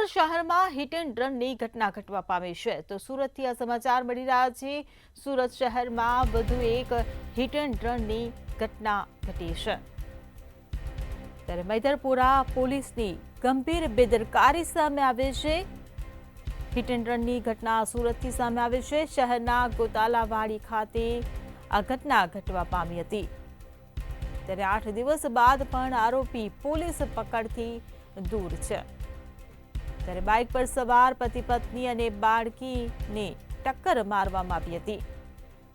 શહેરમાં hit and રનની ઘટના ઘટવા પામી છે તો સુરતથી આ સમાચાર મળી રહ્યા છે। સુરત શહેરમાં વધુ એક હિટ એન્ડ રનની ઘટના ઘટી છે ત્યારે મૈદરપુરા પોલીસની ગંભીર બેદરકારી સામે આવી છે। હિટ એન્ડ રનની ઘટના સુરતથી સામે આવી છે। શહેરના ગોતાલાવાડી ખાતે આ ઘટના ઘટવા પામી હતી ત્યારે 8 દિવસ બાદ પણ આરોપી પોલીસ પકડથી દૂર છે। ત્યારે બાઇક પર સવાર પતિ પત્ની અને બાળકીને ટક્કર મારવામાં આવી હતી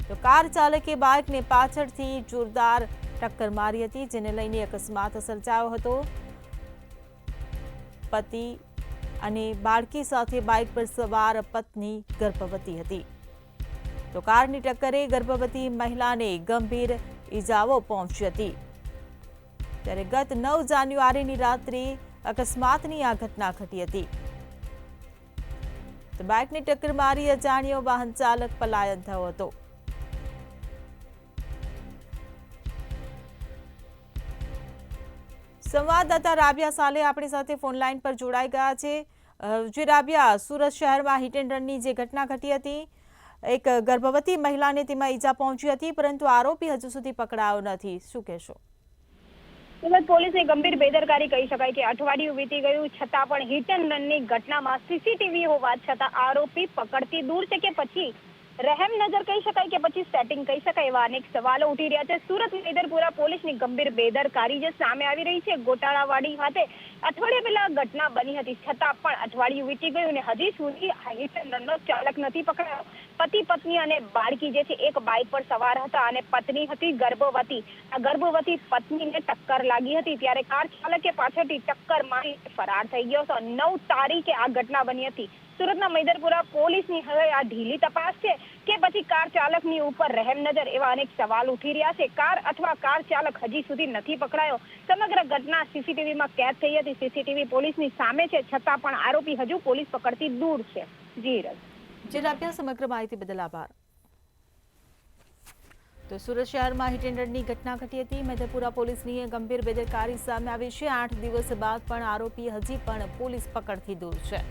તો કાર ચાલકે બાઇકને પાછળથી જોરદાર ટક્કર મારી હતી જેને લઈને અકસ્માત સર્જાયો હતો। પતિ અને બાળકી સાથે બાઇક પર સવાર પત્ની ગર્ભવતી હતી તો કારની ટક્કરે ગર્ભવતી મહિલાને ગંભીર ઈજાઓ પહોંચી હતી ત્યારે ગત 9 જાન્યુઆરીની રાત્રે અકસ્માતની આ ઘટના ઘટી હતી તો બાઇકને ટક્કર મારી અજાણ્યો વાહન ચાલક પલાયન થયો હતો। સંવાદદાતા રાબિયા સાલે આપણી સાથે ફોન લાઈન પર જોડાઈ ગયા છે। જે રાબિયા, સુરત શહેરમાં હિટ એન્ડ રનની જે ઘટના ઘટી હતી, એક ગર્ભવતી મહિલાને તેમાં ઈજા પહોંચી હતી પરંતુ આરોપી હજુ સુધી પકડાયો નથી, શું કહેશો? સુરત પોલીસની ગંભીર બેદરકારી કહી શકાય કે અઠવાડિયું વીતી ગયું છતાં પણ હિટ એન્ડ રનની ઘટનામાં સીસીટીવી હોવા છતાં આરોપી પકડતી દૂર છે કે પછી રહેમ નજર કહી શકાય કે પછી સેટિંગ કહી શકાય એવા અનેક સવાલો ઉઠી રહ્યા છે। સુરત મૈદરપુરા પોલીસની ગંભીર બેદરકારી જે સામે આવી રહી છે। ગોટાળાવાડી ખાતે અઠવાડિયા પહેલા ઘટના બની હતી છતાં પણ અઠવાડિયું વીતી ગયું અને હજી સુધી હિટ એન્ડ રનનો ચાલક નથી પકડાયો। પતિ પત્ની અને બાળકી જે છે એક બાઇક પર સવાર હતા અને પત્ની હતી ગર્ભવતી। આ ગર્ભવતી પત્નીને ટક્કર લાગી હતી ત્યારે કાર ચાલકે પાછળથી ટક્કર મારી ફરાર થઈ ગયો હતો। 9 તારીખે આ ઘટના બની હતી। સુરતના મૈદરપુરા પોલીસની હવે આ ઢીલી તપાસ છે કે પછી કાર ચાલકની ઉપર રહેમ નજર એવા અનેક સવાલ ઉઠી રહ્યા છે। કાર અથવા કાર ચાલક હજી સુધી નથી પકડાયો। સમગ્ર ઘટના સીસીટીવીમાં કેદ થઈ હતી। સીસીટીવી પોલીસની સામે છે છતાં પણ આરોપી હજુ પોલીસ પકડતી દૂર છે। જી રાબિયા, સમગ્ર માહિતી બદલ આભાર। તો સુરત શહેરમાં હિટ એન્ડ રનની ઘટના ઘટી હતી। મૈદરપુરા પોલીસની ગંભીર બેદરકારી સામે આવી છે। 8 દિવસ બાદ પણ આરોપી હજી પણ પોલીસ પકડથી દૂર છે।